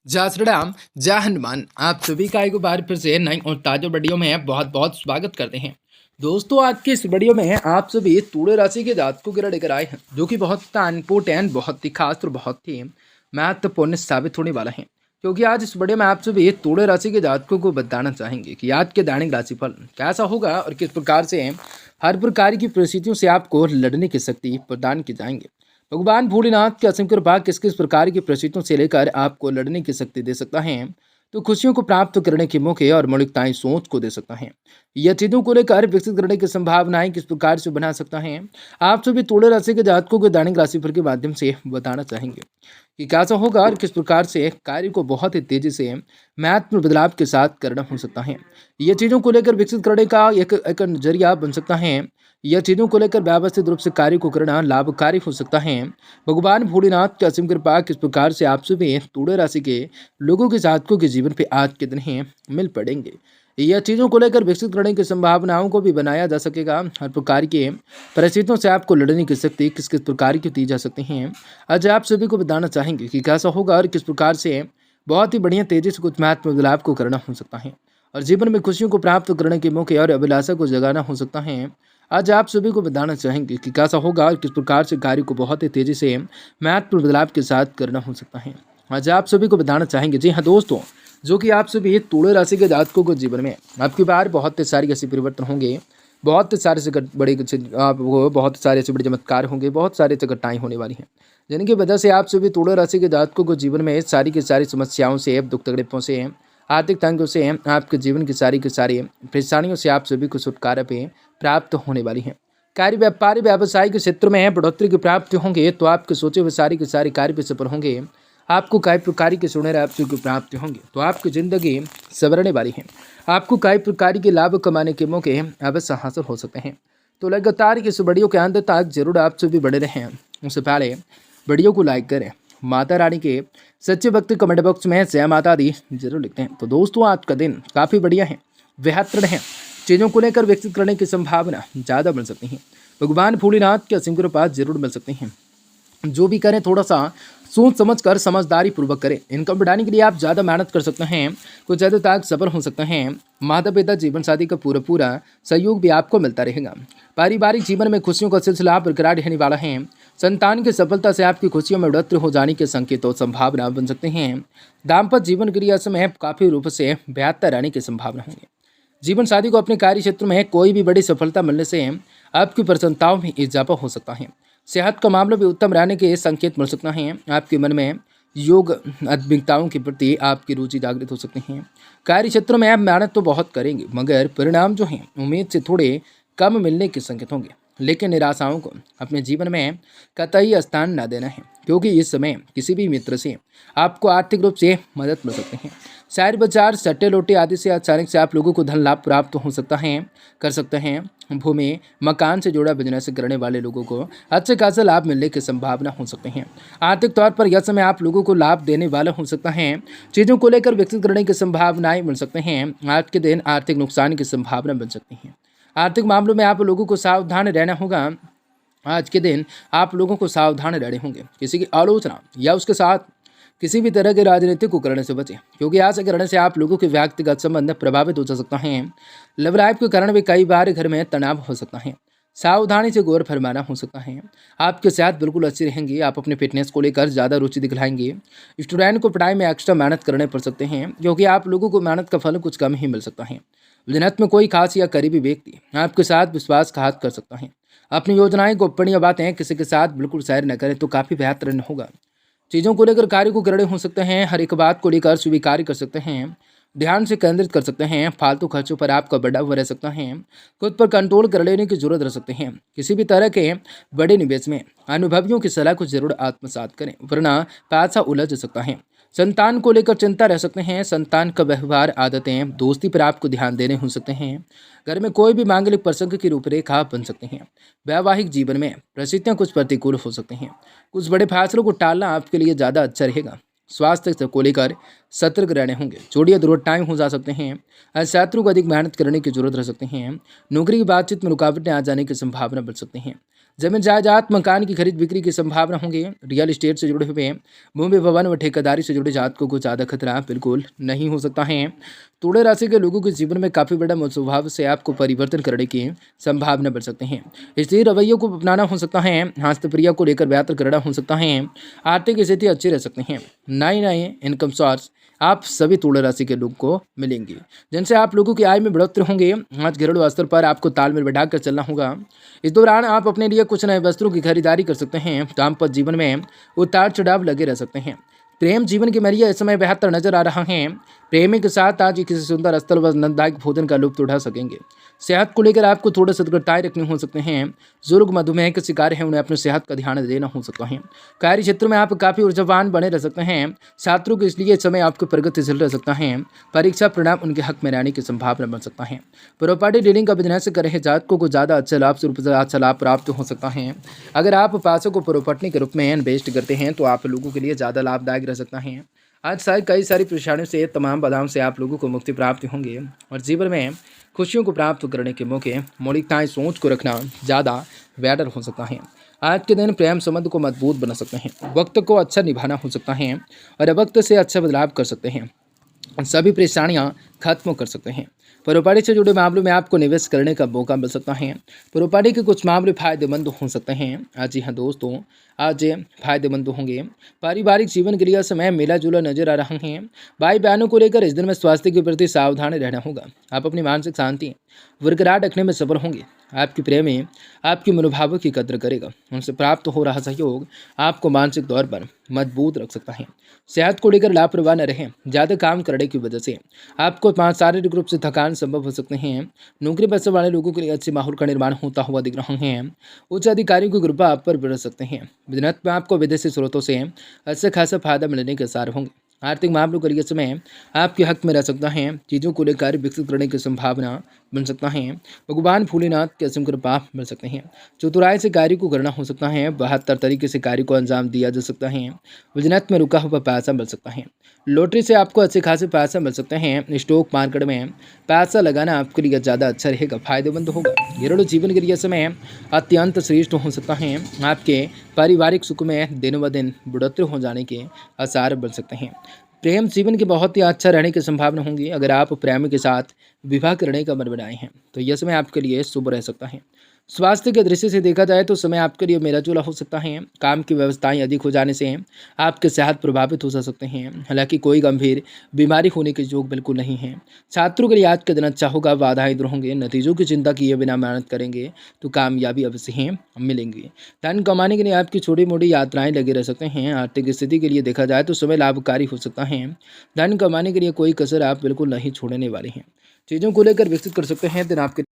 जय श्री राम, जय हनुमान। आप सभी का एक बार फिर से नई और ताजा वीडियो में बहुत बहुत स्वागत करते हैं। दोस्तों, आज के इस वीडियो में आप सभी तुला राशि के जातकों के लिए लेकर आए हैं, जो कि बहुत इम्पोर्टेंट, बहुत ही खास और बहुत ही महत्वपूर्ण साबित होने वाला है। क्योंकि आज इस वीडियो में आप सभी तुला राशि के जातकों को बताना चाहेंगे कि आज के दैनिक राशिफल कैसा होगा और किस प्रकार से हर प्रकार की परिस्थितियों से आपको लड़ने की शक्ति प्रदान की जाएंगे। भगवान भोलेनाथ की असीम कृपा किस किस प्रकार की परिस्थितियों से लेकर आपको लड़ने की शक्ति दे सकता है, तो खुशियों को प्राप्त करने के मौके और मौलिकताएं सोच को दे सकता है। यह चीजों को लेकर विकसित करने की संभावनाएं किस प्रकार से बना सकता है, आप सभी तुला राशि के जातकों के दैनिक राशिफल के माध्यम से बताना चाहेंगे कि कैसा होगा और किस प्रकार से कार्य को बहुत ही तेजी से महत्वपूर्ण बदलाव के साथ करना हो सकता है। यह चीजों को लेकर विकसित करने का एक नजरिया बन सकता है। यह चीज़ों को लेकर व्यवस्थित रूप से कार्य को करना लाभकारी हो सकता है। भगवान भोलेनाथ की असीम कृपा किस प्रकार से आप सभी तुला राशि के लोगों के जातकों के जीवन पे आज के दिन ही मिल पड़ेंगे। यह चीज़ों को लेकर विकसित करने की संभावनाओं को भी बनाया जा सकेगा। हर प्रकार के परिस्थितियों से आपको लड़ने की शक्ति किस किस प्रकार की दी जा सकती है, आज आप सभी को बताना चाहेंगे कि कैसा होगा और किस प्रकार से बहुत ही बढ़िया तेजी से कुछ महत्वपूर्ण बदलाव को करना हो सकता है और जीवन में खुशियों को प्राप्त करने के मौके और अभिलाषा को जगाना हो सकता है। आज आप सभी को बताना चाहेंगे कि कैसा होगा और किस प्रकार से कार्य को बहुत ही तेजी से महत्वपूर्ण बदलाव के साथ करना हो सकता है। आज आप सभी को बताना चाहेंगे, जी हाँ दोस्तों, जो कि आप सभी तुला राशि के जातकों को जीवन में आपकी बार बहुत सारे ऐसे परिवर्तन होंगे, बहुत सारे से बड़े आपको बहुत सारे ऐसे बड़े चमत्कार होंगे, बहुत सारे ऐसी घटनाएं होने वाली हैं, जिनकी वजह से आप सभी तुला राशि के जातकों को जीवन में सारी की सारी समस्याओं से, दुख तकलीफों से, आर्थिक तंगों से, आपके जीवन की सारी परेशानियों से आप सभी को छुटकारा पे प्राप्त होने वाली है। कार्य व्यापारी व्यवसाय के क्षेत्र में बढ़ोतरी की प्राप्ति होंगे, तो आपके सोचे हुए सारी के सारे कार्य पे सफल होंगे। आपको कई प्रकार के सुनहरे अवसर की प्राप्ति होंगे, तो आपकी जिंदगी संवरने वाली है। आपको कई प्रकार के लाभ कमाने के मौके अवश्य हासिल हो सकते हैं। तो लगातार इस वीडियो के अंत तक जरूर आप सभी बने रहें। उससे पहले वीडियो को लाइक करें, माता रानी के सच्चे भक्त कमेंट बॉक्स में जय माता दी जरूर लिखते हैं। तो दोस्तों, आज का दिन काफ़ी बढ़िया है, बेहतर है। चीज़ों को लेकर विकसित करने की संभावना ज़्यादा बन सकती है। भगवान भोलेनाथ के असीम कृपा जरूर मिल सकती हैं। जो भी करें थोड़ा सा सोच समझ कर समझदारी पूर्वक करें। इनकम बढ़ाने के लिए आप ज़्यादा मेहनत कर सकते हैं, कुछ ज़्यादा तक सफल हो सकते हैं। माता पिता जीवन साथी का पूरा सहयोग भी आपको मिलता रहेगा। पारिवारिक जीवन में खुशियों का सिलसिला बरकरार रहने वाला है। संतान की सफलता से आपकी खुशियों में बढ़ोतरी हो जाने के संकेत और संभावना बन सकते हैं। दाम्पत्य जीवन के लिए समय काफ़ी रूप से बेहतर रहने की संभावना होंगी। जीवन साथी को अपने कार्य क्षेत्र में कोई भी बड़ी सफलता मिलने से आपकी प्रसन्नताओं में इजाफा हो सकता है। सेहत का मामला भी उत्तम रहने के संकेत मिल सकता है। आपके मन में योग आध्यात्मिकताओं के प्रति आपकी रुचि जागृत हो सकती है। कार्य क्षेत्र में आप मेहनत तो बहुत करेंगे, मगर परिणाम जो हैं उम्मीद से थोड़े कम मिलने के संकेत होंगे। लेकिन निराशाओं को अपने जीवन में कतई स्थान न देना है, क्योंकि इस समय किसी भी मित्र से आपको आर्थिक रूप से मदद मिल सकती है। शेयर बाजार, सट्टे लोटे आदि से अचानक से आप लोगों को धन लाभ प्राप्त हो सकता है, कर सकते हैं। भूमि मकान से जुड़ा बिजनेस करने वाले लोगों को अच्छे खासा लाभ मिलने की संभावना हो सकते हैं। आर्थिक तौर पर यह समय आप लोगों को लाभ देने वाला हो सकता है। चीज़ों को लेकर विकसित करने की संभावनाएं मिल सकते हैं। आज के दिन आर्थिक नुकसान की संभावना बन सकती है। आर्थिक मामलों में आप लोगों को सावधान रहना होगा। आज के दिन आप लोगों को सावधान रहने होंगे। किसी की आलोचना या उसके साथ किसी भी तरह के राजनीति को करने से बचें, क्योंकि ऐसा करने से आप लोगों के व्यक्तिगत संबंध प्रभावित हो सकता है। लव लाइफ के कारण भी कई बार घर में तनाव हो सकता है। सावधानी से गौर फरमाना हो सकता है। आपकी सेहत बिल्कुल अच्छी रहेंगी। आप अपने फिटनेस को लेकर ज़्यादा रुचि दिखलाएंगे। स्टूडेंट को पढ़ाई में एक्स्ट्रा मेहनत करने पड़ सकते हैं, क्योंकि आप लोगों को मेहनत का फल कुछ कम ही मिल सकता है। बिजनेस में कोई खास या करीबी व्यक्ति आपके साथ विश्वासघात कर सकता है। अपनी योजनाएं गोपनीय बातें किसी के साथ बिल्कुल शेयर न करें, तो काफ़ी बेहतर होगा। चीज़ों को लेकर कार्य को करने हो सकते हैं। हर एक बात को लेकर स्वीकार कर सकते हैं। ध्यान से केंद्रित कर सकते हैं। फालतू खर्चों पर आपका बड़ा हुआ रह सकता है। खुद पर कंट्रोल कर लेने की जरूरत रह सकते हैं। किसी भी तरह के बड़े निवेश में अनुभवियों की सलाह को जरूर आत्मसात करें, वरना पैसा उलझ सकता है। संतान को लेकर चिंता रह सकते हैं। संतान का व्यवहार, आदतें, दोस्ती पर आपको ध्यान देने हो सकते हैं। घर में कोई भी मांगलिक प्रसंग की रूपरेखा बन सकते हैं। वैवाहिक जीवन में परिस्थितियां कुछ प्रतिकूल हो सकती हैं। कुछ बड़े फैसलों को टालना आपके लिए ज़्यादा अच्छा रहेगा। स्वास्थ्य को लेकर सतर्क रहने होंगे। छोटी दुर्घटनाएं हो जा सकते हैं। छात्रों को अधिक मेहनत करने की जरूरत रह सकती है। नौकरी की बातचीत में रुकावटें आ जाने की संभावना बढ़ सकती हैं। जमीन जायदाद मकान की खरीद बिक्री की संभावना होंगी। रियल एस्टेट से जुड़े हुए भूमि भवन व ठेकेदारी से जुड़े जातकों को ज़्यादा खतरा बिल्कुल नहीं हो सकता है। तुला राशि के लोगों के जीवन में काफ़ी बड़ा स्वभाव से आपको परिवर्तन करने की संभावना बढ़ सकते हैं। इसलिए रवैयों को अपनाना हो सकता है। हस्तप्रिया को लेकर बेहतर करना हो सकता है। आर्थिक स्थिति अच्छी रह सकती हैं। नए नए इनकम सोर्स आप सभी तुला राशि के लोग को मिलेंगे, जिनसे आप लोगों की आय में बढ़ोतरी होंगे। आज घरेलू स्तर पर आपको तालमेल बैठाकर चलना होगा। इस दौरान आप अपने लिए कुछ नए वस्त्रों की खरीदारी कर सकते हैं। दाम्पत्य जीवन में उतार चढ़ाव लगे रह सकते हैं। प्रेम जीवन की मरिया इस समय बेहतर नजर आ रहा है। प्रेमी के साथ आज किसी सुंदर स्थल व आनंददायक भोजन का लुत्फ उठा सकेंगे। सेहत को लेकर आपको थोड़े सतर्कताएं रखनी हो सकते हैं। बुजुर्ग मधुमेह के शिकार हैं, उन्हें अपनी सेहत का ध्यान देना हो सकता है। कार्य क्षेत्र में आप काफ़ी ऊर्जावान बने रह सकते हैं। छात्रों के इसलिए इस समय आपकी प्रगतिशील रह सकता है। परीक्षा परिणाम उनके हक में रहने की संभावना बन सकता है। प्रॉपर्टी डीलिंग का बिजनेस कर रहे जातकों को ज़्यादा अच्छा लाभ स्वरूप अच्छा लाभ प्राप्त हो सकता है। अगर आप पैसों को प्रॉपर्टी के रूप में इन्वेस्ट करते हैं तो आप लोगों के लिए ज़्यादा लाभदायक रह सकता है। आज शायद कई सारी परेशानियों से तमाम बाधाओं से आप लोगों को मुक्ति प्राप्त होंगे और जीवन में खुशियों को प्राप्त करने के मौके मौलिकताएं सोच को रखना ज़्यादा बेटर हो सकता है। आज के दिन प्रेम संबंध को मजबूत बना सकते हैं। वक्त को अच्छा निभाना हो सकता है और वक्त से अच्छा बदलाव कर सकते हैं। सभी परेशानियां खत्म कर सकते हैं। प्रॉपर्टी से जुड़े मामलों में आपको निवेश करने का मौका मिल सकता है। प्रॉपर्टी के कुछ मामले फायदेमंद हो सकते हैं। आज हाँ दोस्तों, आज फायदेमंद होंगे। पारिवारिक जीवन के लिए समय मिला जुला नजर आ रहा है। भाई बहनों को लेकर इस दिन में स्वास्थ्य के प्रति सावधान रहना होगा। आप अपनी मानसिक शांति बरकरार रखने में सफल होंगे। आपकी प्रेमी आपके मनोभावों की कद्र करेगा। उनसे प्राप्त हो रहा सहयोग आपको मानसिक तौर पर मजबूत रख सकता है। सेहत को लेकर लापरवाह न रहें। ज़्यादा काम करने की वजह से आपको शारीरिक रूप से थकान संभव हो सकते हैं। नौकरी पेशे वाले लोगों के लिए अच्छे माहौल का निर्माण होता हुआ दिख रहा है। उच्च अधिकारियों की कृपा आप पर बढ़ सकते हैं। बिजनेस में आपको विदेशी स्रोतों से अच्छे खासा फायदा मिलने के आसार होंगे। आर्थिक मामलों के लिए समय आपके हक में रह सकता है। चीज़ों को लेकर विकसित करने की संभावना बन सकता है। भगवान भोलेनाथ के असीम कृपा मिल सकते हैं। चतुराई से कार्य को करना हो सकता है। बेहतर तरीके से कार्य को अंजाम दिया जा सकता है। बिजनेस में रुका हुआ पैसा मिल सकता है। लॉटरी से आपको अच्छे खासे पैसा मिल सकते हैं। स्टॉक मार्केट में पैसा लगाना आपके लिए ज़्यादा अच्छा रहेगा, फायदेमंद होगा। घरेलू जीवन के लिए समय अत्यंत श्रेष्ठ हो सकता है। आपके पारिवारिक सुख में दिन ब दिन बढ़ोतरी हो जाने के आसार बन सकते हैं। प्रेम जीवन के बहुत ही अच्छा रहने की संभावना होंगी। अगर आप प्रेमी के साथ विवाह करने का मन बनाए हैं तो यह समय आपके लिए शुभ रह सकता है। स्वास्थ्य के दृष्टि से देखा जाए तो समय आपके लिए मेला जोला हो सकता है। काम की व्यवस्थाएं अधिक हो जाने से आपके सेहत प्रभावित हो सकते हैं। हालांकि कोई गंभीर बीमारी होने के योग बिल्कुल नहीं है। छात्रों के लिए आज का दिन अच्छा होगा। बाधाएं दूर होंगे। नतीजों की चिंता किए बिना मेहनत करेंगे तो कामयाबी अवश्य ही मिलेंगी। धन कमाने के लिए आपकी छोटी मोटी यात्राएं लगे रह सकते हैं। आर्थिक स्थिति के लिए देखा जाए तो समय लाभकारी हो सकता है। धन कमाने के लिए कोई कसर आप बिल्कुल नहीं छोड़ने वाले हैं। चीज़ों को लेकर विकसित कर सकते हैं दिन आपके